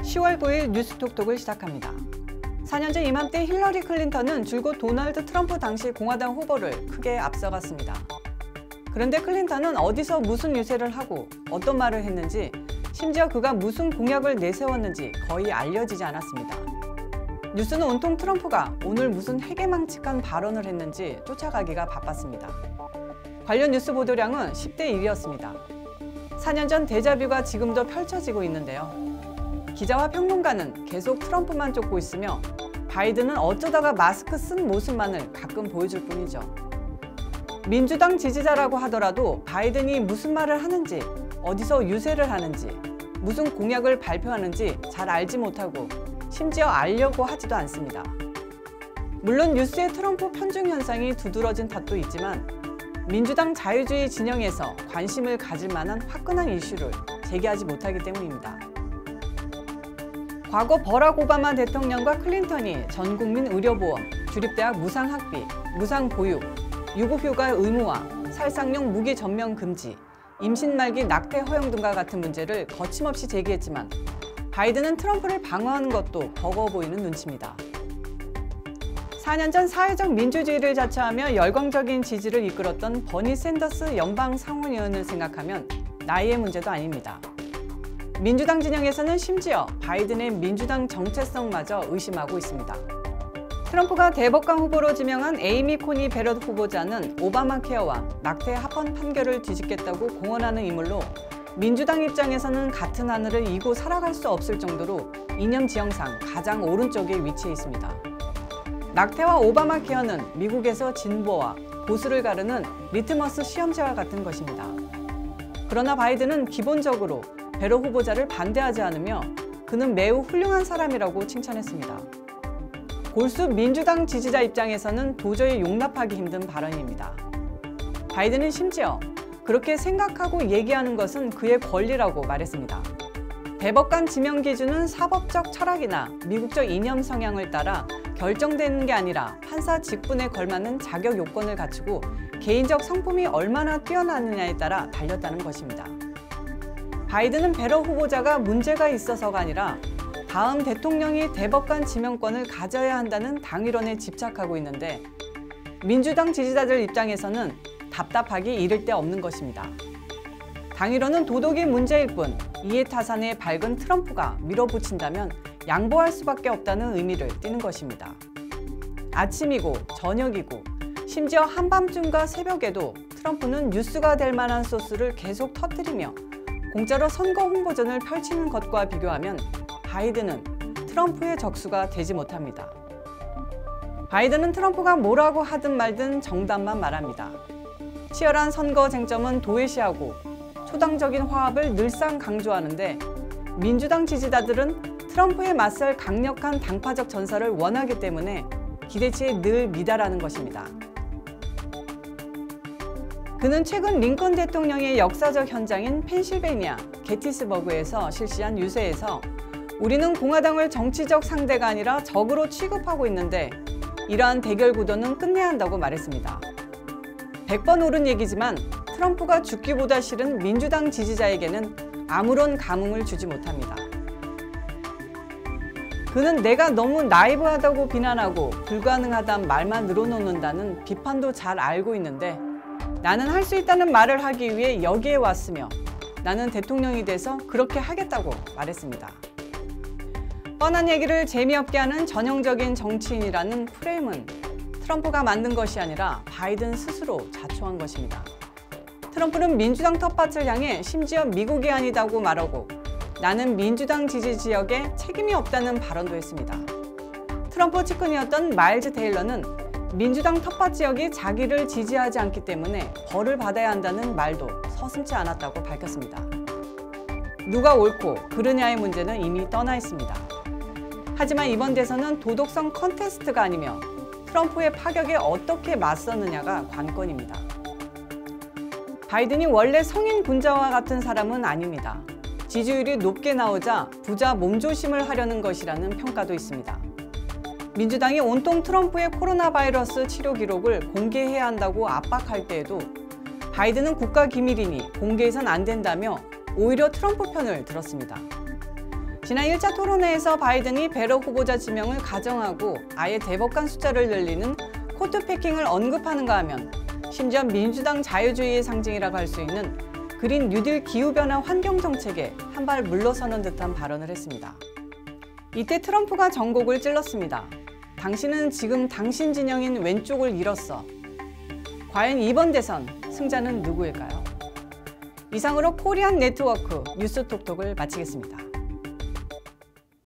10월 9일 뉴스톡톡을 시작합니다. 4년 전 이맘때 힐러리 클린턴은 줄곧 도널드 트럼프 당시 공화당 후보를 크게 앞서갔습니다. 그런데 클린턴은 어디서 무슨 유세를 하고 어떤 말을 했는지, 심지어 그가 무슨 공약을 내세웠는지 거의 알려지지 않았습니다. 뉴스는 온통 트럼프가 오늘 무슨 해괴망측한 발언을 했는지 쫓아가기가 바빴습니다. 관련 뉴스 보도량은 10대 1이었습니다. 4년 전 데자뷰가 지금도 펼쳐지고 있는데요. 기자와 평론가는 계속 트럼프만 쫓고 있으며 바이든은 어쩌다가 마스크 쓴 모습만을 가끔 보여줄 뿐이죠. 민주당 지지자라고 하더라도 바이든이 무슨 말을 하는지, 어디서 유세를 하는지, 무슨 공약을 발표하는지 잘 알지 못하고 심지어 알려고 하지도 않습니다. 물론 뉴스의 트럼프 편중 현상이 두드러진 탓도 있지만 민주당 자유주의 진영에서 관심을 가질 만한 화끈한 이슈를 제기하지 못하기 때문입니다. 과거 버락 오바마 대통령과 클린턴이 전국민 의료보험, 주립대학 무상학비, 무상보육, 유급휴가 의무화, 살상용 무기 전면 금지, 임신 말기 낙태 허용 등과 같은 문제를 거침없이 제기했지만 바이든은 트럼프를 방어하는 것도 버거워 보이는 눈치입니다. 4년 전 사회적 민주주의를 자처하며 열광적인 지지를 이끌었던 버니 샌더스 연방 상원의원을 생각하면 나이의 문제도 아닙니다. 민주당 진영에서는 심지어 바이든의 민주당 정체성마저 의심하고 있습니다. 트럼프가 대법관 후보로 지명한 에이미 코니 베럿 후보자는 오바마 케어와 낙태 합헌 판결을 뒤집겠다고 공언하는 인물로 민주당 입장에서는 같은 하늘을 이고 살아갈 수 없을 정도로 이념 지형상 가장 오른쪽에 위치해 있습니다. 낙태와 오바마 케어는 미국에서 진보와 보수를 가르는 리트머스 시험지와 같은 것입니다. 그러나 바이든은 기본적으로 베럿 후보자를 반대하지 않으며 그는 매우 훌륭한 사람이라고 칭찬했습니다. 골수 민주당 지지자 입장에서는 도저히 용납하기 힘든 발언입니다. 바이든은 심지어 그렇게 생각하고 얘기하는 것은 그의 권리라고 말했습니다. 대법관 지명 기준은 사법적 철학이나 미국적 이념 성향을 따라 결정되는 게 아니라 판사 직분에 걸맞는 자격 요건을 갖추고 개인적 성품이 얼마나 뛰어나느냐에 따라 달렸다는 것입니다. 바이든은 베럿 후보자가 문제가 있어서가 아니라 다음 대통령이 대법관 지명권을 가져야 한다는 당위론에 집착하고 있는데 민주당 지지자들 입장에서는 답답하기 이를 데 없는 것입니다. 당위론은 도덕이 문제일 뿐 이해타산에 밝은 트럼프가 밀어붙인다면 양보할 수밖에 없다는 의미를 띠는 것입니다. 아침이고 저녁이고 심지어 한밤중과 새벽에도 트럼프는 뉴스가 될 만한 소스를 계속 터뜨리며 공짜로 선거 홍보전을 펼치는 것과 비교하면 바이든은 트럼프의 적수가 되지 못합니다. 바이든은 트럼프가 뭐라고 하든 말든 정답만 말합니다. 치열한 선거 쟁점은 도외시하고 초당적인 화합을 늘상 강조하는데 민주당 지지자들은 트럼프에 맞설 강력한 당파적 전사를 원하기 때문에 기대치에 늘 미달하는 것입니다. 그는 최근 링컨 대통령의 역사적 현장인 펜실베니아 게티스버그에서 실시한 유세에서 우리는 공화당을 정치적 상대가 아니라 적으로 취급하고 있는데 이러한 대결 구도는 끝내야 한다고 말했습니다. 100번 옳은 얘기지만 트럼프가 죽기보다 싫은 민주당 지지자에게는 아무런 감흥을 주지 못합니다. 그는 내가 너무 나이브하다고 비난하고 불가능하단 말만 늘어놓는다는 비판도 잘 알고 있는데 나는 할 수 있다는 말을 하기 위해 여기에 왔으며 나는 대통령이 돼서 그렇게 하겠다고 말했습니다. 뻔한 얘기를 재미없게 하는 전형적인 정치인이라는 프레임은 트럼프가 만든 것이 아니라 바이든 스스로 자초한 것입니다. 트럼프는 민주당 텃밭을 향해 심지어 미국이 아니다고 말하고 나는 민주당 지지 지역에 책임이 없다는 발언도 했습니다. 트럼프 측근이었던 마일즈 테일러는 민주당 텃밭 지역이 자기를 지지하지 않기 때문에 벌을 받아야 한다는 말도 서슴지 않았다고 밝혔습니다. 누가 옳고 그르냐의 문제는 이미 떠나 있습니다. 하지만 이번 대선은 도덕성 컨테스트가 아니며 트럼프의 파격에 어떻게 맞섰느냐가 관건입니다. 바이든이 원래 성인 군자와 같은 사람은 아닙니다. 지지율이 높게 나오자 부자 몸조심을 하려는 것이라는 평가도 있습니다. 민주당이 온통 트럼프의 코로나 바이러스 치료 기록을 공개해야 한다고 압박할 때에도 바이든은 국가 기밀이니 공개해선 안 된다며 오히려 트럼프 편을 들었습니다. 지난 1차 토론회에서 바이든이 베러 후보자 지명을 가정하고 아예 대법관 숫자를 늘리는 코트 패킹을 언급하는가 하면 심지어 민주당 자유주의의 상징이라고 할 수 있는 그린 뉴딜 기후변화 환경정책에 한 발 물러서는 듯한 발언을 했습니다. 이때 트럼프가 전곡을 찔렀습니다. 당신은 지금 당신 진영인 왼쪽을 잃었어. 과연 이번 대선 승자는 누구일까요? 이상으로 코리안 네트워크 뉴스톡톡을 마치겠습니다.